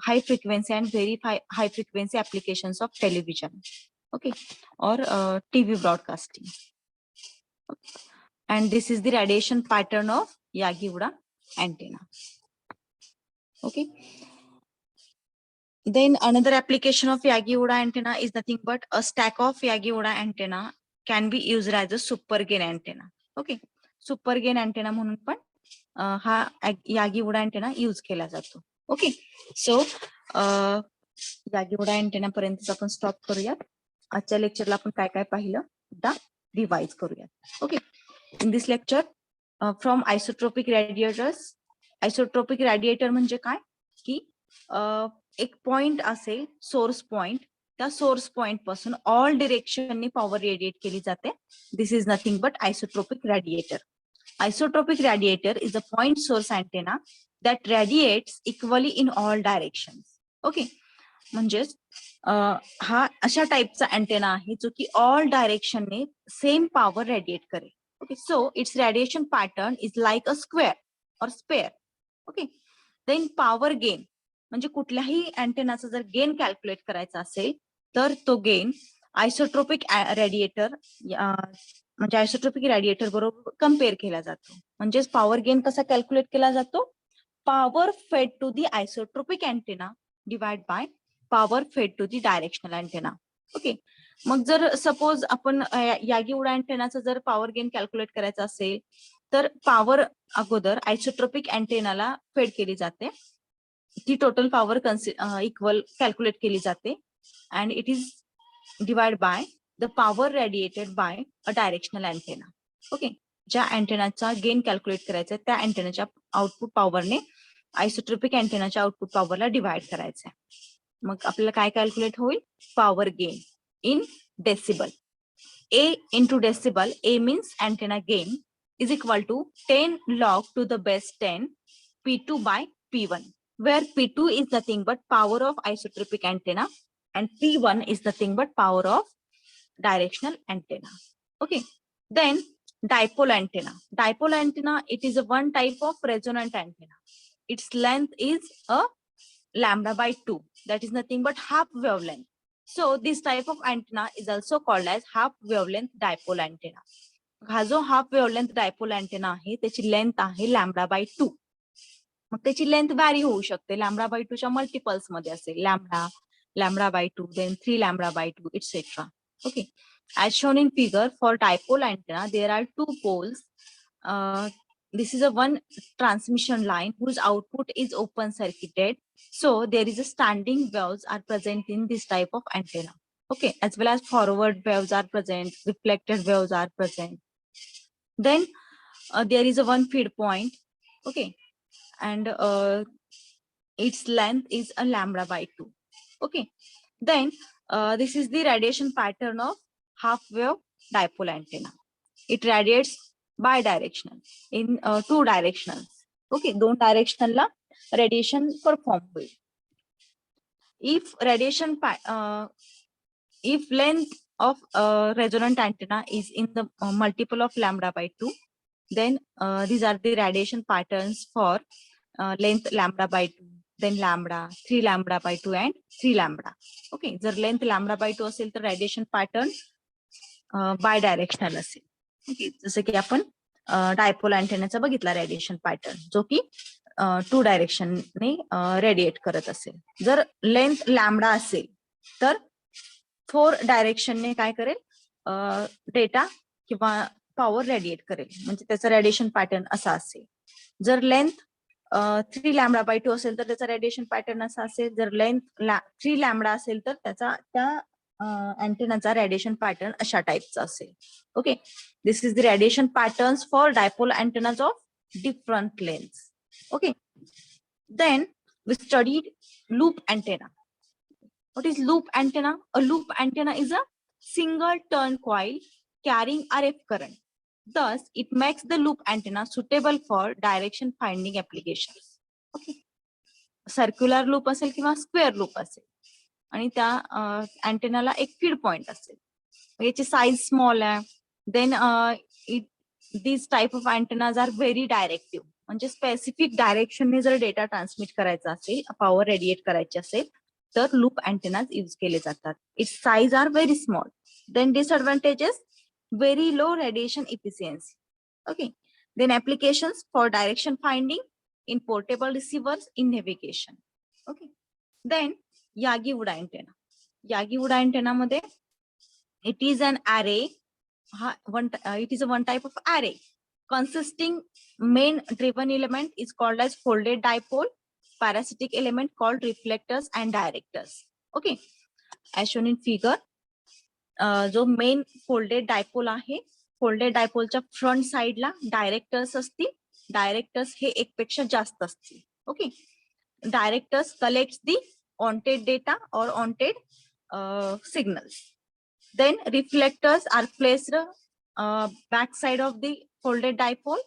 A: high frequency and very high frequency applications of television. Okay. Or TV broadcasting. and this is the radiation pattern of Yagi-Uda antenna. Okay. Then another application of Yagi-Uda antenna is nothing but a stack of Yagi-Uda antenna can be used as a super gain antenna. Okay. Super gain antenna म्हणून पण हा Yagi-Uda antenna use केला जातो. Okay. So Yagi-Uda antenna पर्यंत आपण stop करूया. आजच्या लेक्चरला आपण काय काय पाहिलं एकदा रिवाइज करूया. Okay. In this lecture from isotropic radiators. Isotropic radiator म्हणजे काय की एक पॉइंट असेल सोर्स पॉइंट, त्या सोर्स पॉइंट पासून ऑल डिरेक्शननी पॉवर रेडिएट केली जाते. This is nothing but isotropic radiator. Isotropic radiator is a point source antenna that radiates equally in all directions. Okay. म्हणजेच हा अशा टाइपचा अँटेना आहे जो की ऑल डायरेक्शनने सेम पॉवर रेडिएट करेल. Okay. So it's radiation pattern is like a square or sphere. Okay. Then power gain म्हणजे कुठल्याही अँटेनाचा जर गेन कॅल्क्युलेट करायचा असेल तर तो गेन आयसोट्रोपिक रेडिएटर म्हणजे आयसोट्रोपिक रेडिएटर बरोबर कम्पेअर केला जातो. म्हणजेच पॉवर गेन कसा कॅल्क्युलेट केला जातो? Power fed to the isotropic antenna divide by power fed to the directional antenna. Okay. मग जर सपोज आपण Yagi-Uda अँटेनाचा जर पॉवर गेन कॅल्क्युलेट करायचा असेल तर पॉवर अगोदर आयसोट्रोपिक अँटेनाला फेड केली जाते. ती टोटल पॉवर इक्वल कॅल्क्युलेट केली जाते and it is divide by the power radiated by a directional antenna. Okay. ज्या अँटेनाचा गेन कॅल्क्युलेट करायचा त्या अँटेनाच्या आउटपुट पॉवरने आयसोट्रोपिक अँटेनाच्या आउटपुट पॉवरला डिवाइड करायचं आहे. मग आपल्याला काय कॅल्क्युलेट होईल? Power gain in decibel. A into decibel, A means antenna gain, is equal to 10 log to the base 10 P2 by P1, where P2 is nothing but power of isotropic antenna and P1 is nothing but power of directional antenna. Okay. Then dipole antenna. Dipole antenna, it is a one type of resonant antenna. Its length is a lambda by 2. That is nothing but half wavelength. So this type of antenna is also called as half wavelength dipole antenna. हा जो half wavelength dipole antenna आहे त्याची length आहे lambda by 2. मग त्याची length vary होऊ शकते. Lambda by 2 च्या मल्टिपल्स मध्ये असेल. Lambda by 2, then 3 lambda by 2, etc. Okay. As shown in figure, for dipole antenna, there are two poles. This is a one transmission line whose output is open circuited. So there is a standing waves are present in this type of antenna. Okay. As well as forward waves are present, reflected waves are present. Then there is a one feed point. Okay. And its length is a lambda by 2. Okay. Then this is the radiation pattern of half wave dipole antenna. It radiates bidirectional in two directionals. Okay, दोन directional ला radiation perform होईल. If if length of resonant antenna is in the multiple of lambda by 2, then these are the radiation patterns for length lambda by 2. Then lambda, 3 lambda by 2 and 3 lambda. Okay. जर length lambda by 2 असेल तर radiation pattern bidirectional असेल. Okay. जसं की आपण dipole अँटेनाचा बघितला radiation pattern जो की 2 डायरेक्शनने रेडिएट करत असेल. जर लेंथ लॅम्बडा असेल तर 4 डायरेक्शनने काय करेल? डेटा किंवा पॉवर रेडिएट करेल. म्हणजे त्याचा रेडिएशन पॅटर्न असा असेल. जर लेंथ 3 लॅम्बडा बाय 2 असेल तर त्याचा रेडिएशन पॅटर्न असा असेल. जर लेंथ 3 लॅम्बडा असेल तर त्या अँटेनाचा रेडिएशन पॅटर्न अशा टाइपचा असेल. Okay. This is the radiation patterns for dipole antennas of different lengths. Okay. Then we studied loop antenna. What is loop antenna? A loop antenna is a single turn coil carrying RF current. Thus, it makes the loop antenna suitable for direction finding applications. Okay. Circular loop असेल किंवा square loop असेल आणि त्या अँटेनाला एक feed point असेल. याची size small आहे. Then this type of antennas are very directive. म्हणजे स्पेसिफिक डायरेक्शनने जर डेटा ट्रान्समिट करायचा असेल, पॉवर रेडिएट करायची असेल तर लूप अँटेनाज यूज केले जातात. Its size are very small. Then disadvantages, very low radiation efficiency. Okay. Then applications for direction finding in portable receivers in navigation. Okay. Then Yagi-Uda antenna. Yagi-Uda antenna मध्ये it is an array. It is a one type of array consisting main driven element is called as folded dipole, parasitic element called reflectors and directors. Okay. As shown in figure, जो main folded dipole आहे, folded डायपोलच्या front साइडला directors असतील, directors हे एक पेक्षा जास्त असतील. Okay. Directors collect the wanted data or wanted signals. Then reflectors are placed back side of the folded dipole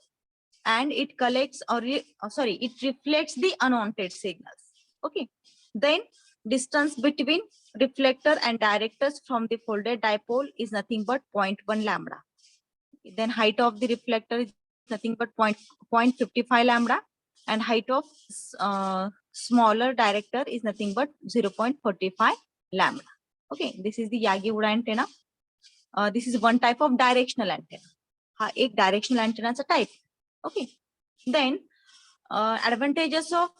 A: and it collects or it reflects the unwanted signals. Okay. Then distance between reflector and directors from the folded dipole is nothing but 0.1 lambda. Then height of the reflector is nothing but 0.55 lambda and height of smaller director is nothing but 0.45 lambda. Okay, this is the Yagi-Uda antenna. This is one type of directional antenna. हा एक directional antenna चा type. Okay. Then advantages of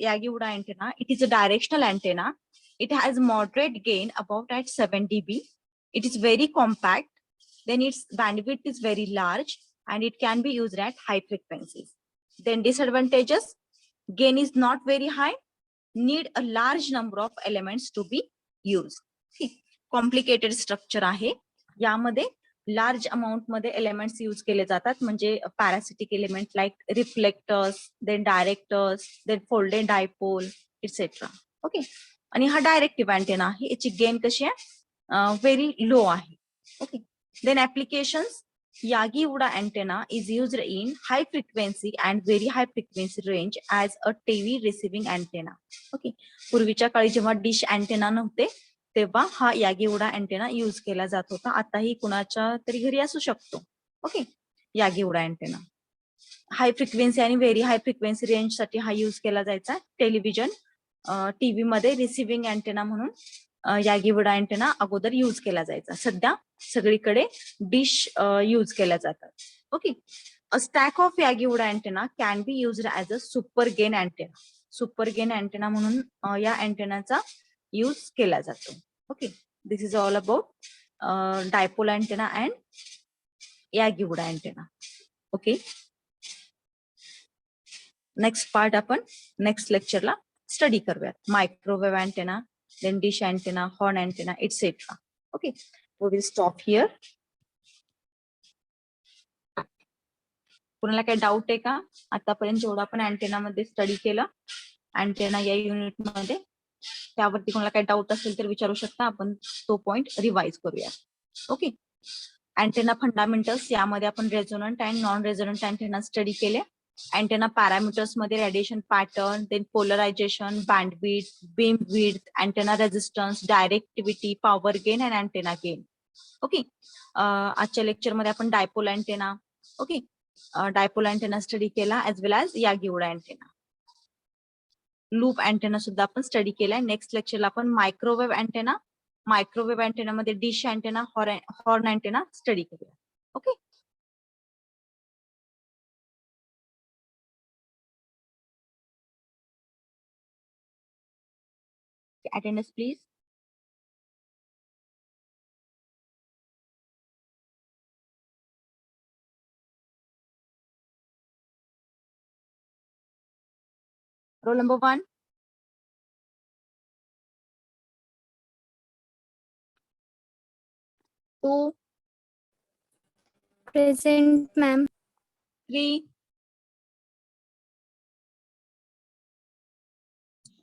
A: Yagi-Uda antenna. It is a directional antenna. It has moderate gain about at 7 dB. It is very compact. Then its bandwidth is very large and it can be used at high frequencies. Then disadvantages, gain is not very high, need a large number of elements to be used. Complicated structure आहे. यामध्ये large amount मध्ये elements use केले जातात, म्हणजे parasitic element like reflectors, then directors, then folded dipole et cetera. Okay. आणि हा directive antenna आहे, याची गेन कशी आहे, व्हेरी लो आहे. Okay. Then applications, Yagi-Uda antenna is used in high frequency and very high frequency range as a TV receiving antenna. Okay. पूर्वीच्या काळी जेव्हा डिश अँटेना नव्हते तेव्हा हा Yagi-Uda अँटेना यूज केला जात होता. आताही कुणाच्या तरी घरी असू शकतो. Okay. Yagi-Uda antenna high frequency आणि व्हेरी हाय फ्रिक्वेन्सी रेंज साठी हा यूज केला जायचा. टेलिव्हिजन, टीव्ही मध्ये रिसिव्हिंग अँटेना म्हणून Yagi-Uda अँटेना अगोदर यूज केला जायचा. सध्या सगळीकडे डिश यूज केल्या जातात. Okay. A stack of Yagi-Uda antenna can be used as a super gain antenna. Super gain antenna म्हणून या अँटेनाचा यूज केला जातो. Okay. This is all about dipole antenna and Yagi-Uda antenna. Okay. Next part आपण next लेक्चरला study करूयात. Microwave antenna, then dish antenna, horn antenna, etc. Okay, we will stop here. कोणाला काही doubt आहे का? आतापर्यंत जेवढा आपण अँटेना मध्ये स्टडी केलं, अँटेना या युनिट मध्ये, त्यावरती कोणाला काही डाऊट असेल तर विचारू शकता. आपण तो पॉइंट रिवाइज करूया. ओके. अँटेना फंडामेंटल्स, यामध्ये आपण resonant and non resonant antenna study केले. अँटेना पॅरामीटर्स मध्ये radiation pattern, then polarisation, bandwidth, beam width, antenna resistance, directivity, power gain and antenna gain. Okay. आजच्या लेक्चर मध्ये आपण dipole antenna, okay, dipole antenna study केला as well as Yagi-Uda antenna. Loop antenna सुद्धा आपण study केलाय. Next लेक्चरला आपण microwave antenna, microwave antenna मध्ये dish antenna, horn antenna study करूया. Okay. Attendance please. Roll number 1. Two.
B: Present, ma'am.
A: 3.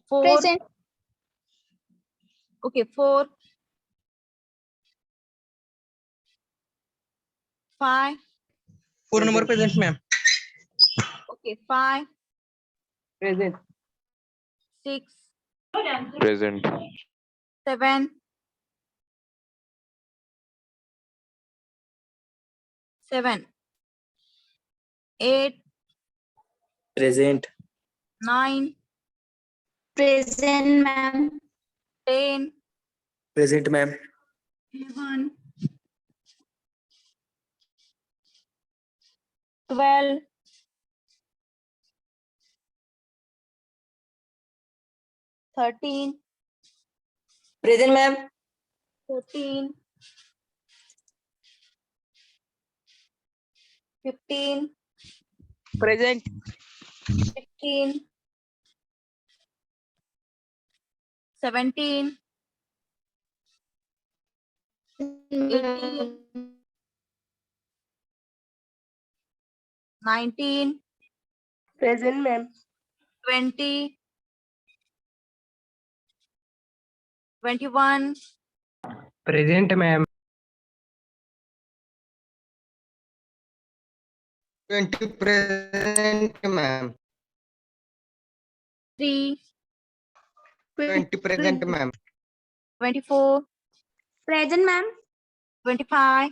A: 4.
B: Present.
A: Okay, 4. 5.
C: 4 number present, ma'am.
A: Okay, 5.
C: Present.
A: 6.
D: Present.
A: 7. 7. 8.
C: Present.
A: 9.
B: Present, ma'am.
A: 10.
C: Present, ma'am.
A: 11. 12, 13,
C: Present, ma'am.
A: 14, 15,
C: Present.
A: 16, 17, 18, 19,
C: Present, ma'am.
A: 20, 21,
C: Present, ma'am. 20 present, ma'am.
A: 3,
C: 20 present, ma'am.
A: 24,
B: Present, ma'am.
A: 25,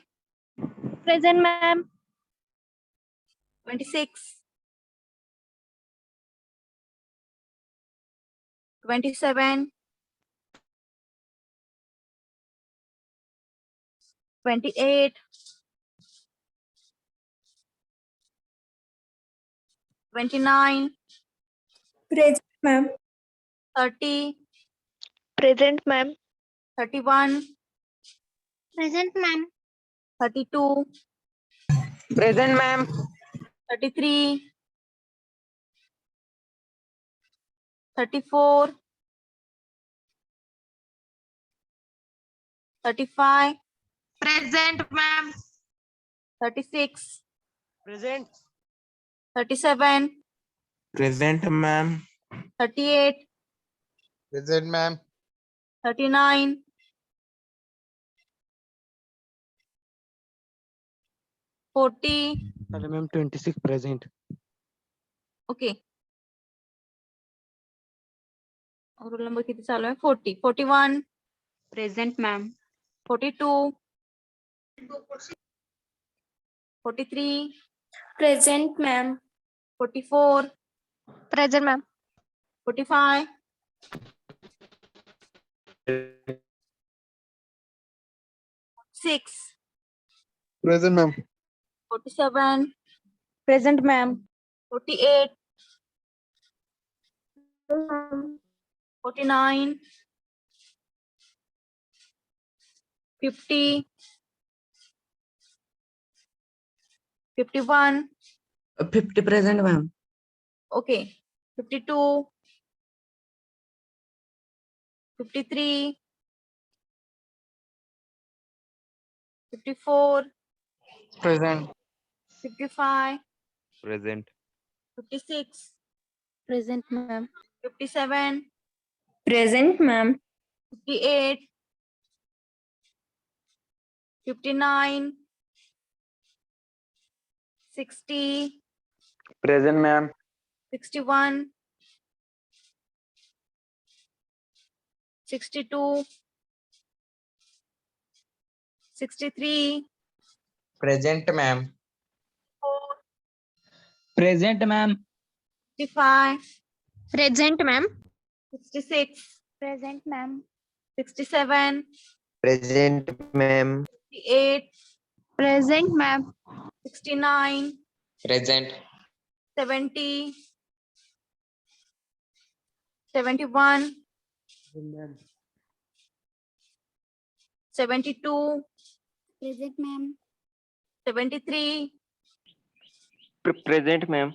B: Present, ma'am.
A: 26, 27, 28, 29,
B: Present, ma'am.
A: 30,
B: Present, ma'am.
A: 31,
B: Present, ma'am.
A: 32,
C: Present, ma'am.
A: 33, 34, 35,
C: Present, ma'am.
A: 36,
C: Present.
A: 37,
C: Present, ma'am.
A: 38,
C: Present, ma'am.
A: 39, 40.
C: Hello, ma'am. 26 present.
A: Okay और roll number किती चालू आहे 40 41
B: Present, ma'am.
A: 42 43
B: Present, ma'am.
A: 44
B: Present, ma'am.
A: 45 6
C: Present, ma'am.
A: 47
B: Present, ma'am.
A: 48 49 50 51
C: 50 present, ma'am.
A: Okay 52 53 54
C: Present.
A: 55
D: Present.
A: 56
B: Present, ma'am.
A: 57
B: Present, ma'am.
A: 58 59 60
C: Present, ma'am.
A: 61 62 63
C: Present, ma'am.
A: 4
C: Present, ma'am.
A: 65
B: Present, ma'am.
A: 66
B: Present, ma'am.
A: 67
C: Present, ma'am.
A: 68
B: Present, ma'am.
A: 69
C: Present.
A: 70 71 72
B: Present, ma'am.
A: 73
C: Present, ma'am.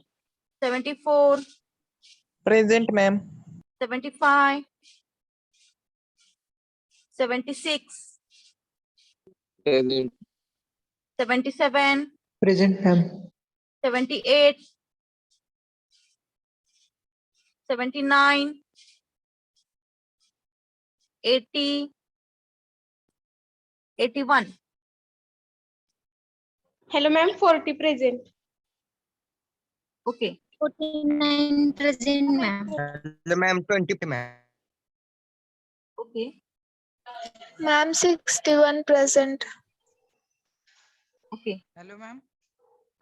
A: 74
C: Present, ma'am.
A: 75 76
C: Present.
A: 77
C: Present, ma'am.
A: 78 79 80 81
B: Hello, ma'am. 40 present.
A: Okay
B: 49 present, ma'am.
C: Hello, ma'am. 20, ma'am.
A: Okay
B: Ma'am, 61 present.
A: Okay
C: Hello, ma'am.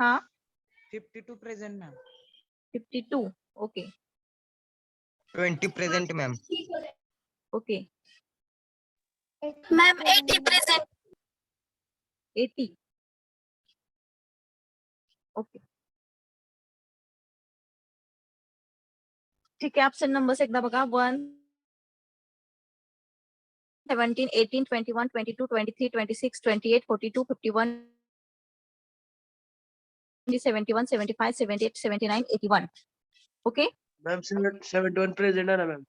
A: हाँ
C: 52 present, ma'am.
A: 52 okay
C: 20 present, ma'am.
A: Okay
B: Ma'am, 80 present.
A: 80 okay ठीक आहे. Absent numbers एकदा बघा. 1, 17, 18, 21, 22, 23, 26, 28, 42, 51, 71, 75, 78, 79, 81. Okay.
E: Ma'am, 71 present आहे ना ma'am.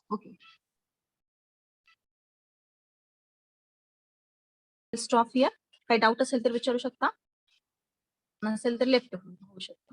A: Okay. Stop here. काही doubt असेल तर विचारू शकता. नसेल तर लेफ्ट होऊ शकता.